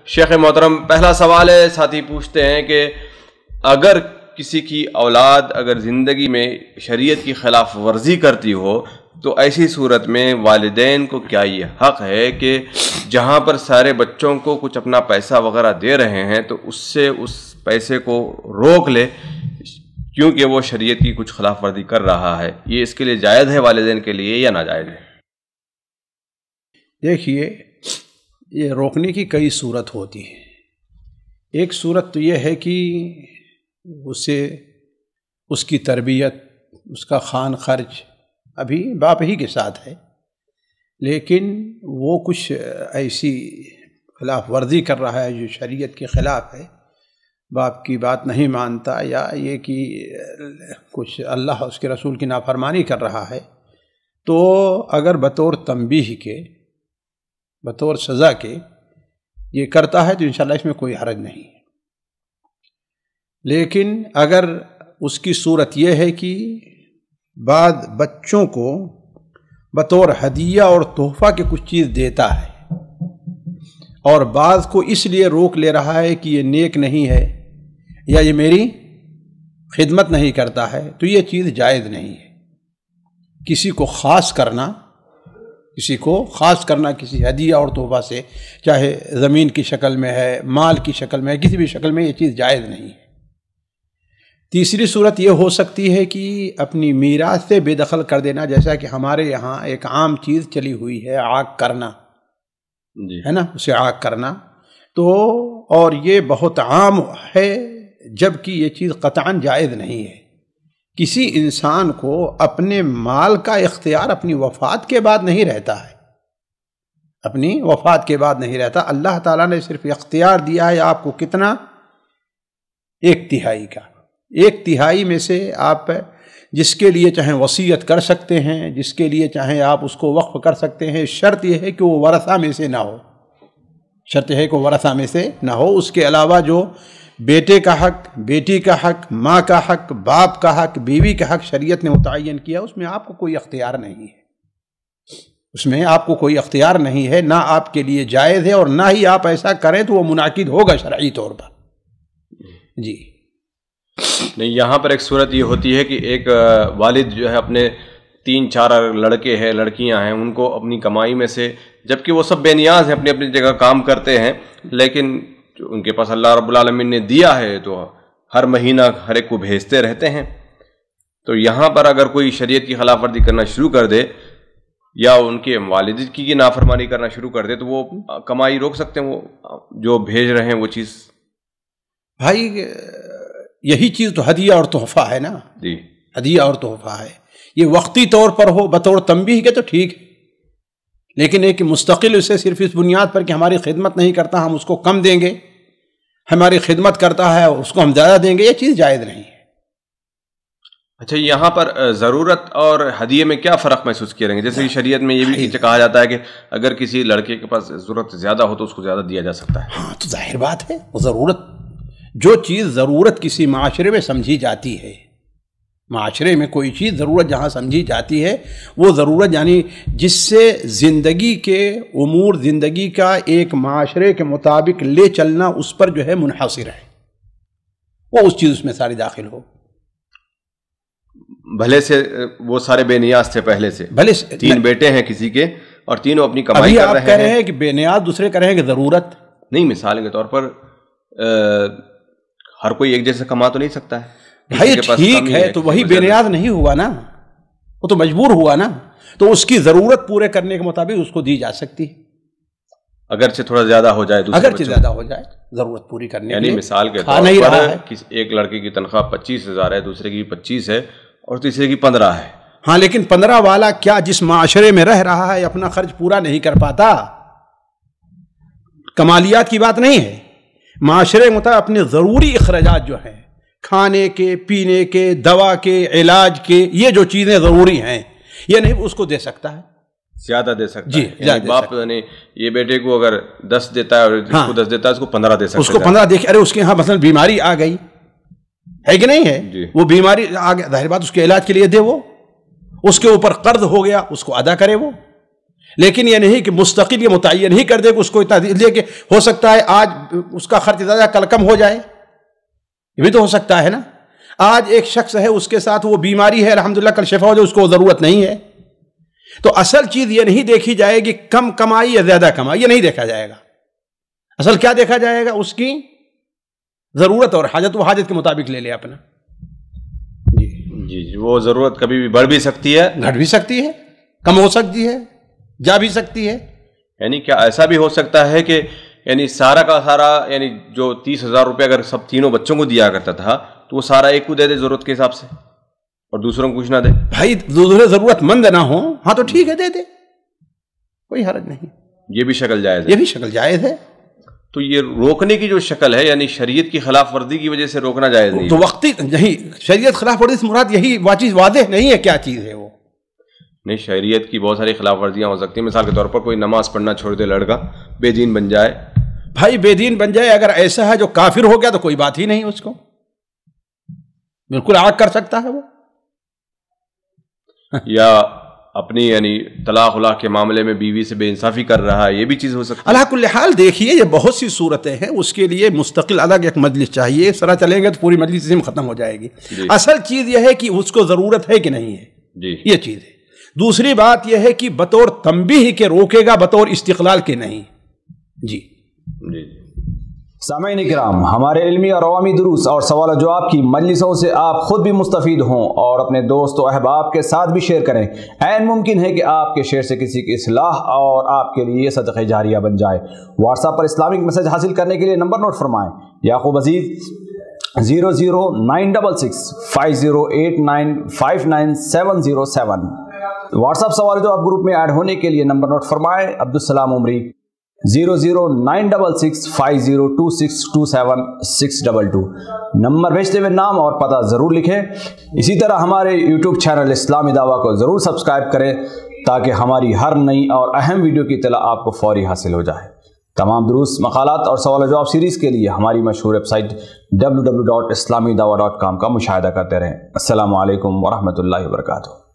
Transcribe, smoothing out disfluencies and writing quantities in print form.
شیخ محترم، پہلا سوال ہے، ساتھی پوچھتے ہیں کہ اگر کسی کی اولاد اگر زندگی میں شریعت کی خلاف ورزی کرتی ہو تو ایسی صورت میں والدین کو کیا یہ حق ہے کہ جہاں پر سارے بچوں کو کچھ اپنا پیسہ وغیرہ دے رہے ہیں تو اس سے اس پیسے کو روک لے کیونکہ وہ شریعت کی کچھ خلاف ورزی کر رہا ہے؟ یہ اس کے لیے جائز ہے والدین کے لیے یا ناجائز ہے؟ دیکھیے، یہ روکنے کی کئی صورت ہوتی ہے۔ ایک صورت تو یہ ہے کہ اسے اس کی تربیت، اس کا خوان خرچ ابھی باپ ہی کے ساتھ ہے، لیکن وہ کچھ ایسی خلاف ورزی کر رہا ہے جو شریعت کے خلاف ہے، باپ کی بات نہیں مانتا، یا یہ کہ کچھ اللہ اس کے رسول کی نافرمانی کر رہا ہے، تو اگر بطور تنبیہ کے، بطور سزا کے یہ کرتا ہے تو انشاءاللہ اس میں کوئی حرج نہیں ہے۔ لیکن اگر اس کی صورت یہ ہے کہ بعد بچوں کو بطور ہدیہ اور تحفہ کے کچھ چیز دیتا ہے اور بعض کو اس لیے روک لے رہا ہے کہ یہ نیک نہیں ہے یا یہ میری خدمت نہیں کرتا ہے، تو یہ چیز جائز نہیں ہے۔ کسی کو خاص کرنا کسی ہدیہ اور تحفہ سے، چاہے زمین کی شکل میں ہے، مال کی شکل میں ہے، کسی بھی شکل میں، یہ چیز جائز نہیں ہے۔ تیسری صورت یہ ہو سکتی ہے کہ اپنی میراث سے بے دخل کر دینا، جیسا کہ ہمارے یہاں ایک عام چیز چلی ہوئی ہے عاق کرنا، ہے نا، اسے عاق کرنا، تو اور یہ بہت عام ہے، جبکہ یہ چیز قطعاً جائز نہیں ہے۔ کسی انسان کو اپنے مال کا اختیار اپنی وفات کے بعد نہیں رہتا ہے، اپنی وفات کے بعد نہیں رہتا۔ اللہ تعالیٰ نے صرف اختیار دیا ہے آپ کو کتنا؟ 1/3 کا۔ 1/3 میں سے آپ جس کے لیے چاہیں وصیت کر سکتے ہیں، جس کے لیے چاہیں آپ اس کو وقف کر سکتے ہیں، شرط یہ ہے کہ وہ ورثہ میں سے نہ ہو، شرط ہے کہ ورثہ میں سے نہ ہو۔ اس کے علاوہ جو بیٹے کا حق، بیٹی کا حق، ماں کا حق، باپ کا حق، بیوی کا حق شریعت نے متعین کیا، اس میں آپ کو کوئی اختیار نہیں ہے، اس میں آپ کو کوئی اختیار نہیں ہے، نہ آپ کے لیے جائز ہے، اور نہ ہی آپ ایسا کریں تو وہ منعقد ہوگا شرعی طور پر۔ جی نہیں، یہاں پر ایک صورت یہ ہوتی ہے کہ ایک والد جو ہے اپنے 3-4 لڑکے ہیں، لڑکیاں ہیں، ان کو اپنی کمائی میں سے، جبکہ وہ سب بے نیاز ہیں، اپنی اپنی جگہ کام کرتے ہیں، لیکن ان کے پاس اللہ رب العالمین نے دیا ہے تو ہر مہینہ ہر ایک کو بھیجتے رہتے ہیں۔ تو یہاں پر اگر کوئی شریعت کی خلاف ورزی کرنا شروع کر دے یا ان کے والد کی نافرمانی کرنا شروع کر دے تو وہ کمائی روک سکتے ہیں، وہ جو بھیج رہے ہیں وہ چیز؟ بھائی یہی چیز تو ہدیہ اور تحفہ ہے نا، جی، ہدیہ اور تحفہ ہے۔ یہ وقتی طور پر ہو بطور تنبیہ کے تو ٹھیک ہے، لیکن ایک مستقل اسے صرف اس بنیاد پر کہ ہماری خدمت نہیں کرتا ہم اس کو کم دیں گے، ہماری خدمت کرتا ہے اس کو ہم زیادہ دیں گے، یہ چیز جائز نہیں ہے۔ اچھا، یہاں پر ضرورت اور ہدیے میں کیا فرق محسوس کیے رہیں گے؟ جیسے کہ شریعت میں یہ بھی کہا جاتا ہے کہ اگر کسی لڑکے کے پاس ضرورت زیادہ ہو تو اس کو زیادہ دیا جا سکتا ہے۔ ہاں تو ظاہر بات ہے، ضرورت، جو چیز ضرورت کسی معاشرے میں سمجھی جاتی ہے، معاشرے میں کوئی چیز ضرورت جہاں سمجھی جاتی ہے، وہ ضرورت یعنی جس سے زندگی کے امور، زندگی کا ایک معاشرے کے مطابق لے چلنا اس پر جو ہے منحصر ہے، وہ اس چیز اس میں ساری داخل ہو۔ بھلے سے وہ سارے بے نیاز تھے پہلے سے، بھلے 3 بیٹے ہیں کسی کے اور تینوں اپنی کمائی کر رہے ہیں۔ ابھی آپ کہہ رہے ہیں کہ بے نیاز، دوسرے کہہ رہے ہیں کہ ضرورت نہیں، مثال کے طور پر ہر کوئی ایک جیسے کما تو نہیں سکتا ہے۔ بھائی ٹھیک ہے، تو وہی بے نیاز نہیں ہوا نا، وہ تو مجبور ہوا نا، تو اس کی ضرورت پورے کرنے کے مطابق اس کو دی جا سکتی ہے، اگرچہ تھوڑا زیادہ ہو جائے، اگرچہ زیادہ ہو جائے، ضرورت پوری کرنے یعنی مثال کے طور پر ایک لڑکے کی تنخواہ 25,000 ہے، دوسرے کی 25 ہے اور تیسرے کی 15 ہے۔ ہاں، لیکن 15 والا کیا جس معاشرے میں رہ رہا ہے اپنا خرچ پورا نہیں کر پاتا؟ کمالیات کی بات نہیں ہے، معاشرے مطابق اپنے ضروری اخراجات جو ہیں، کھانے کے، پینے کے، دوا کے، علاج کے، یہ جو چیزیں ضروری ہیں، یہ نہیں اس کو دے سکتا ہے، زیادہ دے سکتا جی، ہے۔ یعنی باپ نے یہ بیٹے کو اگر 10 دیتا ہے اور اس کو 10 دیتا ہے، اس کو 15 دے سکتا ہے، اس کو 15 دیکھ، ارے اس کے ہاں مثلا بیماری آ گئی ہے کہ نہیں ہے، جی، وہ بیماری آ گئی، ظاہر بات اس کے علاج کے لیے دے، وہ اس کے اوپر قرض ہو گیا اس کو ادا کرے وہ، لیکن یہ نہیں کہ مستقل یہ متعین ہی کر دے کہ اس کو اتنا دے کہ ہو سکتا ہے آج اس کا خرچ زیادہ کل کم ہو جائے، یہ بھی تو ہو سکتا ہے نا. آج ایک شخص ہے اس کے ساتھ وہ بیماری ہے الحمدللہ کل شفا ہو جائے، اس کو ضرورت نہیں ہے. تو اصل چیز یہ نہیں دیکھی جائے گی کم کمائی یا زیادہ کمائی، یہ نہیں دیکھا جائے گا. اصل کیا دیکھا جائے گا؟ اس کی ضرورت اور حاجت، وہ حاجت کے مطابق لے لے اپنا. جی وہ ضرورت کبھی بھی بڑھ بھی سکتی ہے، گھٹ بھی سکتی ہے، کم ہو سکتی ہے، جا بھی سکتی ہے. یعنی کیا ایسا بھی ہو سکتا ہے کہ یعنی سارا کا سارا یعنی جو 30,000 روپے اگر سب تینوں بچوں کو دیا کرتا تھا تو وہ سارا ایک کو دے دے ضرورت کے حساب سے اور دوسروں کو کچھ نہ دے؟ بھائی دوسرے ضرورت مند نہ ہو ہاں تو ٹھیک ہے دے دے، کوئی حرج نہیں. یہ بھی شکل جائز ہے؟ یہ بھی شکل جائز ہے. تو یہ روکنے کی جو شکل ہے یعنی شریعت کی خلاف ورزی کی وجہ سے روکنا جائز نہیں تو وقتی نہیں، شریعت خلاف ورزی سے مراد یہی چیز واضح نہیں ہے کیا چیز ہے وہ. نہیں، شریعت کی بہت ساری خلاف ورزیاں ہو سکتی ہیں. مثال کے طور پر کوئی نماز پڑھنا چھوڑ دے لڑکا، بے دین بن جائے. بھائی بے دین بن جائے اگر ایسا ہے جو کافر ہو گیا تو کوئی بات ہی نہیں، اس کو بالکل آگ کر سکتا ہے وہ. یا اپنی یعنی طلاق ولاق کے معاملے میں بیوی سے بے انصافی کر رہا ہے، یہ بھی چیز ہو سکتی ہے. اللہ کل حال دیکھیے یہ بہت سی صورتیں ہیں، اس کے لیے مستقل الگ ایک مجلس چاہیے. اس طرح چلیں گے تو پوری مجلس اسی میں ختم ہو جائے گی. اصل چیز یہ ہے کہ اس کو ضرورت ہے کہ نہیں ہے، جی یہ چیز ہے. دوسری بات یہ ہے کہ بطور تنبیہ کے روکے گا، بطور استقلال کے نہیں. جی جی. سامعین کرام، ہمارے علمی اور عوامی دروس اور سوال و جواب کی مجلسوں سے آپ خود بھی مستفید ہوں اور اپنے دوست و احباب کے ساتھ بھی شیئر کریں. عین ممکن ہے کہ آپ کے شیئر سے کسی کی اصلاح اور آپ کے لیے صدقہ جاریہ بن جائے. واٹس ایپ پر اسلامک میسج حاصل کرنے کے لیے نمبر نوٹ فرمائیں: یعقوب عزیز 00966 5089599707. واٹس ایپ سوال جو آپ گروپ میں ایڈ ہونے کے لیے نمبر نوٹ فرمائیں: عبدالسلام عمری 00966 502627 نمبر بھیجتے ہوئے نام اور پتہ ضرور لکھیں. اسی طرح ہمارے یوٹیوب چینل اسلامی دعویٰ کو ضرور سبسکرائب کریں تاکہ ہماری ہر نئی اور اہم ویڈیو کی اطلاع آپ کو فوری حاصل ہو جائے. تمام دروس، مقالات اور سوال و جواب سیریز کے لیے ہماری مشہور ویب سائٹ www.islamidawah.com کا مشاہدہ کرتے رہیں. السلام علیکم ورحمۃ اللہ وبرکاتہ.